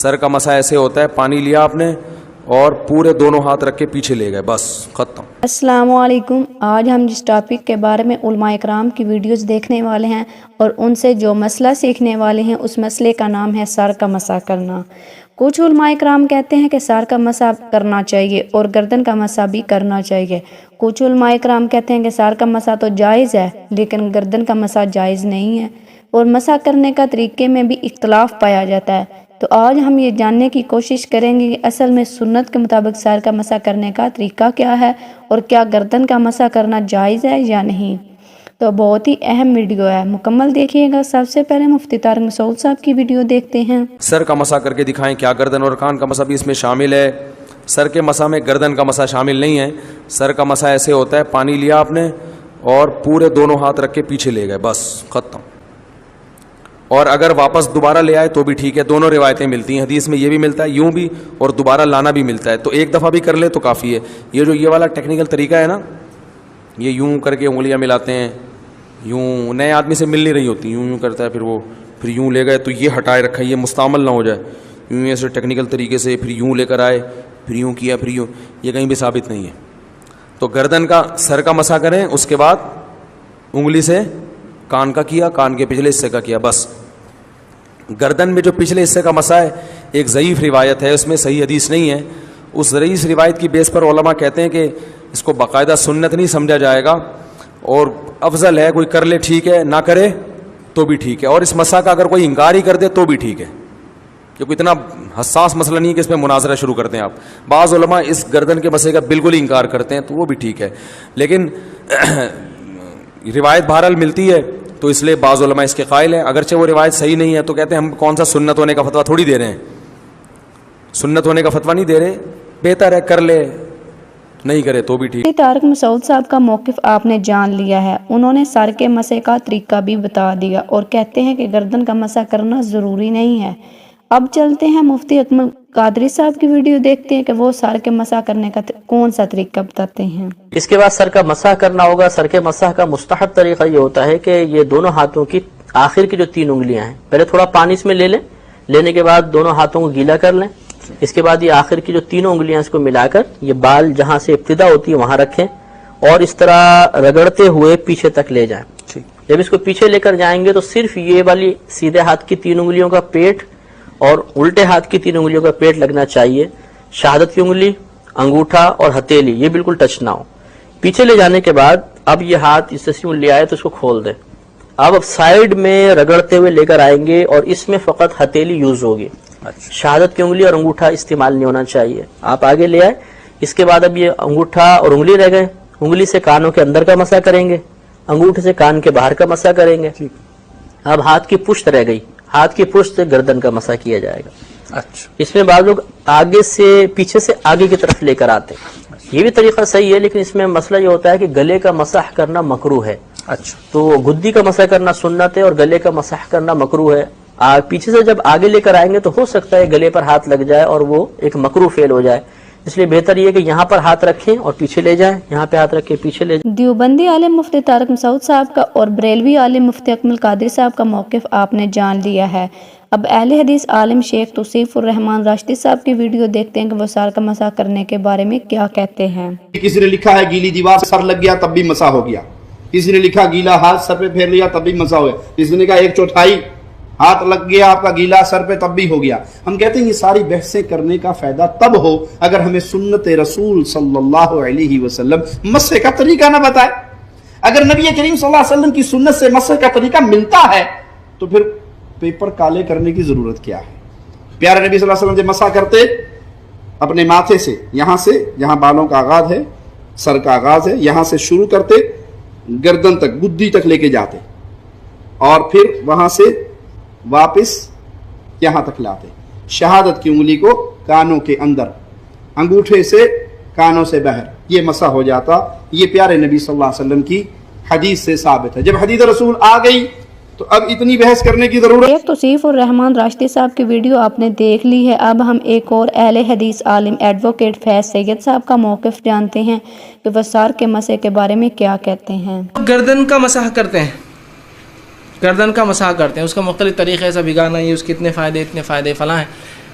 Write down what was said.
سر کا مسا ایسے ہوتا ہے، پانی لیا آپ نے اور پورے دونوں ہاتھ رکھ کے پیچھے لے گئے، بس ختم۔ السلام علیکم۔ آج ہم جس ٹاپک کے بارے میں علماء اکرام کی ویڈیوز دیکھنے والے ہیں اور ان سے جو مسئلہ سیکھنے والے ہیں، اس مسئلے کا نام ہے سر کا مسح کرنا۔ کچھ علماء اکرام کہتے ہیں کہ سر کا مسح کرنا چاہیے اور گردن کا مسح بھی کرنا چاہیے۔ کچھ علماء اکرام کہتے ہیں کہ سر کا مسح تو جائز ہے لیکن گردن کا مسح جائز نہیں ہے، اور مسح کرنے کا طریقے میں بھی اختلاف پایا جاتا ہے۔ تو آج ہم یہ جاننے کی کوشش کریں گے کہ اصل میں سنت کے مطابق سر کا مسح کرنے کا طریقہ کیا ہے اور کیا گردن کا مسح کرنا جائز ہے یا نہیں۔ تو بہت ہی اہم ویڈیو ہے، مکمل دیکھیے گا۔ سب سے پہلے مفتی طارق مسعود صاحب کی ویڈیو دیکھتے ہیں۔ سر کا مسح کر کے دکھائیں، کیا گردن اور کان کا مسح بھی اس میں شامل ہے؟ سر کے مسح میں گردن کا مسح شامل نہیں ہے۔ سر کا مسح ایسے ہوتا ہے، پانی لیا آپ نے اور پورے دونوں ہاتھ رکھ کے پیچھے لے گئے، بس ختم۔ اور اگر واپس دوبارہ لے آئے تو بھی ٹھیک ہے، دونوں روایتیں ملتی ہیں، حدیث میں یہ بھی ملتا ہے یوں بھی اور دوبارہ لانا بھی ملتا ہے، تو ایک دفعہ بھی کر لے تو کافی ہے۔ یہ والا ٹیکنیکل طریقہ ہے نا، یہ یوں کر کے انگلیاں ملاتے ہیں، یوں نئے آدمی سے مل نہیں رہی ہوتی، یوں کرتا ہے، پھر یوں لے گئے تو یہ ہٹائے رکھا ہے، یہ مستعمل نہ ہو جائے، یوں ایسے ٹیکنیکل طریقے سے، پھر یوں لے کر آئے، پھر یوں کیا، پھر یوں، یہ کہیں بھی ثابت نہیں ہے۔ تو گردن کا سر کا مسح کریں، اس کے بعد انگلی سے کان کا کیا، کان کے پچھلے حصے کا کیا، بس۔ گردن میں جو پچھلے حصے کا مسح ہے ایک ضعیف روایت ہے، اس میں صحیح حدیث نہیں ہے۔ اس ضعیف روایت کی بیس پر علماء کہتے ہیں کہ اس کو باقاعدہ سنت نہیں سمجھا جائے گا، اور افضل ہے کوئی کر لے ٹھیک ہے، نہ کرے تو بھی ٹھیک ہے، اور اس مسح کا اگر کوئی انکار ہی کر دے تو بھی ٹھیک ہے، کیونکہ اتنا حساس مسئلہ نہیں ہے کہ اس میں مناظرہ شروع کرتے ہیں آپ۔ بعض علماء اس گردن کے مسح کا بالکل ہی انکار کرتے ہیں تو وہ بھی ٹھیک ہے، لیکن روایت بہرحال ملتی ہے تو اس لیے بعض علماء اس کے قائل ہیں، اگرچہ وہ روایت صحیح نہیں ہے تو کہتے ہیں ہم کون سا سنت ہونے کا فتویٰ تھوڑی دے رہے ہیں، سنت ہونے کا فتویٰ نہیں دے رہے، بہتر ہے کر لے، نہیں کرے تو بھی ٹھیک۔ طارق مسعود صاحب کا موقف آپ نے جان لیا ہے، انہوں نے سر کے مسح کا طریقہ بھی بتا دیا اور کہتے ہیں کہ گردن کا مسح کرنا ضروری نہیں ہے۔ اب چلتے ہیں مفتی اکمل قادری صاحب کی ویڈیو دیکھتے ہیں کہ وہ سر کے مسح کرنے کا کون سا طریقہ بتاتے ہیں۔ اس کے بعد سر کا مسح کرنا ہوگا۔ سر کے مسح کا مستحب طریقہ یہ ہوتا ہے کہ یہ دونوں ہاتھوں کی آخر کی جو 3 انگلیاں ہیں، پہلے تھوڑا پانی اس میں لے لیں، لینے کے بعد دونوں ہاتھوں کو گیلا کر لیں، اس کے بعد یہ آخر کی جو 3 انگلیاں اس کو ملا کر یہ بال جہاں سے ابتدا ہوتی ہے وہاں رکھیں اور اس طرح رگڑتے ہوئے پیچھے تک لے جائیں۔ جب اس کو پیچھے لے کر جائیں گے تو صرف یہ والی سیدھے ہاتھ کی 3 انگلیوں کا پیٹ اور الٹے ہاتھ کی 3 انگلیوں کا پیٹ لگنا چاہیے، شہادت کی انگلی، انگوٹھا اور ہتھیلی یہ بالکل ٹچ نہ ہو۔ پیچھے لے جانے کے بعد اب یہ ہاتھ اس سے یوں لے آئے تو اس کو کھول دیں، اب سائیڈ میں رگڑتے ہوئے لے کر آئیں گے اور اس میں فقط ہتھیلی یوز ہوگی، شہادت کی انگلی اور انگوٹھا استعمال نہیں ہونا چاہیے۔ آپ آگے لے آئے، اس کے بعد اب یہ انگوٹھا اور انگلی رہ گئے، انگلی سے کانوں کے اندر کا مسح کریں گے، انگوٹھے سے کان کے باہر کا مسح کریں گے۔ اب ہاتھ کی پشت رہ گئی، ہاتھ کی پشت سے گردن کا مسح کیا جائے گا۔ اس میں بعض لوگ آگے سے پیچھے سے آگے کی طرف لے کر آتے ہیں، یہ بھی طریقہ صحیح ہے، لیکن اس میں مسئلہ یہ ہوتا ہے کہ گلے کا مسح کرنا مکروہ ہے۔ تو گدی کا مسح کرنا سنت ہے اور گلے کا مسح کرنا مکروہ ہے۔ پیچھے سے جب آگے لے کر آئیں گے تو ہو سکتا ہے گلے پر ہاتھ لگ جائے اور وہ ایک مکروہ فعل ہو جائے، اس لیے بہتر یہ کہ یہاں پر ہاتھ رکھیں اور پیچھے لے جائیں، یہاں پہ ہاتھ رکھ کے پیچھے لے جائیں۔ دیوبندی عالم مفتی طارق مسعود صاحب کا اور بریلوی عالم مفتی اکمل قادری صاحب کا موقف آپ نے جان لیا ہے۔ اب اہل حدیث عالم شیخ توصیف الرحمان راشدی صاحب کی ویڈیو دیکھتے ہیں کہ وہ سر کا مسح کرنے کے بارے میں کیا کہتے ہیں۔ کسی نے لکھا ہے گیلی دیوار سے سر لگ گیا تب بھی مسح ہو گیا، کسی نے لکھا گیلا ہاتھ سر پہ پھیر لیا تب بھی مسح ہو گیا، کسی نے کہا 1/4 ہاتھ لگ گیا آپ کا گیلا سر پہ تب بھی ہو گیا۔ ہم کہتے ہیں یہ ساری بحثیں کرنے کا فائدہ تب ہو اگر ہمیں سنت رسول صلی اللہ علیہ وسلم مسح کا طریقہ نہ بتائے۔ اگر نبی کریم صلی اللہ علیہ وسلم کی سنت سے مسح کا طریقہ ملتا ہے تو پھر پیپر کالے کرنے کی ضرورت کیا ہے؟ پیارے نبی صلی اللہ علیہ وسلم جب مسح کرتے اپنے ماتھے سے، یہاں سے جہاں بالوں کا آغاز ہے، سر کا آغاز ہے، یہاں سے شروع کرتے گردن تک، گدی تک لے کے جاتے اور پھر وہاں سے واپس یہاں تک لاتے، شہادت کی انگلی کو کانوں کے اندر، انگوٹھے سے کانوں سے باہر، یہ مسح ہو جاتا۔ یہ پیارے نبی صلی اللہ علیہ وسلم کی حدیث سے ثابت ہے۔ جب حدیث رسول آ گئی تو اب اتنی بحث کرنے کی ضرورت۔ شیخ توصیف الرحمان راشدی صاحب کی ویڈیو آپ نے دیکھ لی ہے۔ اب ہم ایک اور اہل حدیث عالم ایڈوکیٹ فیض سید صاحب کا موقف جانتے ہیں کہ وہ سر کے مسح کے بارے میں کیا کہتے ہیں۔ گردن کا مسح کرتے ہیں، گردن کا مسح کرتے ہیں، اس کا مختلف طریقے سے بگانا، یہ اس کے اتنے فائدے فلاں ہیں،